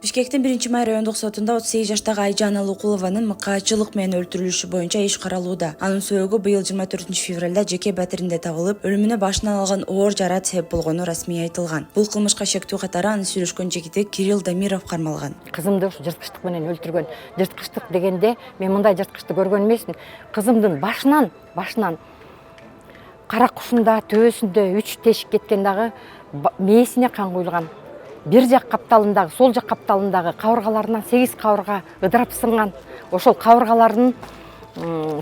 Бишкектин 1-май райондук сотунда 38 жаштагы Айжан Алукулованын мыкаачылык менен өлтүрүлүшү боюнча иш каралууда. Анын сөөгү быйыл 24 февралда жеке батиринде табылып, өлүмүнө башынан алган оор жара себеп болгону расмий айтылган. Бул кылмышка шектүү катары аны сүйлөшкөн жигити Кирилл Дамиров кармалган. Кызымды ушу жырткычтык менен өлтүргөн. Жырткычтык дегенде мен мындай жырткычты көргөн эмесмин. Кызымдын башынан кара кушунда, төбөсүндө 3 тешик кеткен дагы, мээсине кан куйулган. Бир жак капталындагы, сол жак капталындагы кабыргаларынан 8 кабырга ыдырап сынган. Ошол кабыргалардын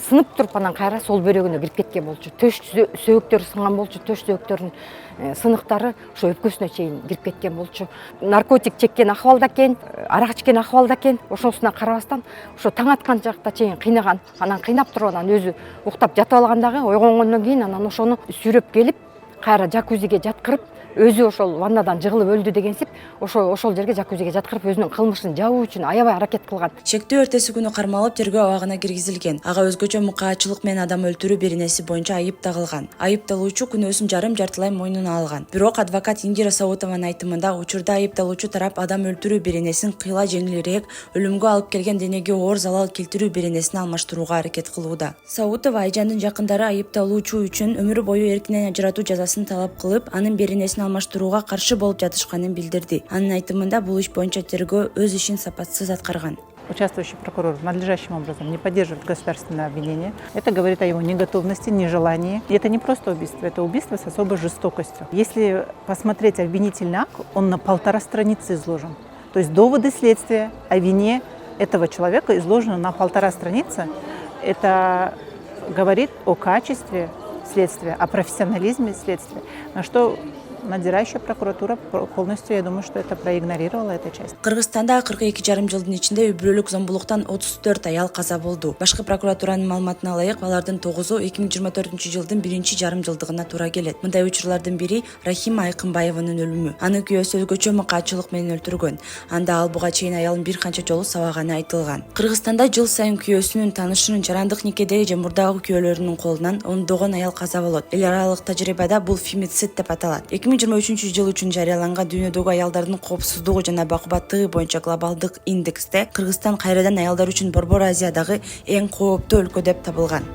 сынып туруп анан кайра сол бөлөгүнө кирип кеткен болчу. Төш сөөктөрү сынган болчу, төш сөөктөрүнүн сыныктары ошо өпкөсүнө чейин кирип кеткен болчу. Наркотик чеккен акыбалда экен, арак ичкен акыбалда экен. Ошонусуна карабастан ошо таң аткан жакта чейин кыйнаган. Анан кыйнап туруп анан өзү уктап жатып алган дагы, ойгонгондон кийин анан ошону сүйрөп келип, кайра жакузиге жаткырып, өзү ошол ваннадан жыгылып өлдү дегенсип, ошол жерге жакузиге жаткырып өзүнүн кылмышын жабуу үчүн аябай аракет кылган. Чектөө эртеси күнү кармалып тергөө абагына киргизилген. Ага өзгөчө мыкаачылык менен адам өлтүрүү беренеси боюнча айып тагылган. Айыпталуучу күнөөсүн жарым-жартылай мойнуна алган. Бирок адвокат Индира Саутованын айтымында учурда айыпталуучу тарап адам өлтүрүү беренесин кыйла жеңилирээк, өлүмгө алып келген денеге оор залал келтирүү беренесине алмаштырууга аракет кылууда. Саутова Айжандын жакындары айыпталуучу үчүн өмүр бою эркинен ажыратуу жазасын талап кылып, анын беренесин алмаштырууга каршы болуп жатышканын билдирди. Анын айтымында бул иш боюнча тергөө өз ишин сапатсыз аткарган. Участвующий прокурор надлежащим образом не поддерживает государственное обвинение. Это говорит о его неготовности, нежелании. И это не просто убийство, это убийство с особой жестокостью. Если посмотреть обвинительный акт, он на 1,5 страницы изложен. То есть доводы следствия о вине этого человека изложены на 1,5 страницы. Это говорит о качестве следствия, о профессионализме следствия. На что надзирающая прокуратура полностью, я думаю, что это проигнорировала эта часть. Кыргызстанда 42,5 жылдын ичинде үй бүлөлүк зомбулуктан 34 аял каза болду. Башкы прокуратуранын маалыматына ылайык, алардын 9-у 2024 жылдын 1-жарымжылдыгына туура келет. Мындай учурлардын бири Рахима Айкынбаеванын өлүмү. Аны күйөөсү өзгөчө мыкаачылык менен өлтүргөн. Анда ал буга чейин аялын бир канча жолу сабаганы айтылган. Кыргызстанда жыл сайын күйөөсүнүн, таанышынын жарандык никедеги же мурдагы күйөөлөрүнүн колунан ондогон аял каза болот. Эл аралык тажрыйбада бул фемицид деп аталат. 2023 жыл үчүн жарыяланган дүйнөдөгү аялдардын коопсуздугу жана бакубаттыгы боюнча глобалдык индексте Кыргызстан кайрадан аялдар үчүн Борбор Азиядагы эң кооптуу өлкө деп табылган.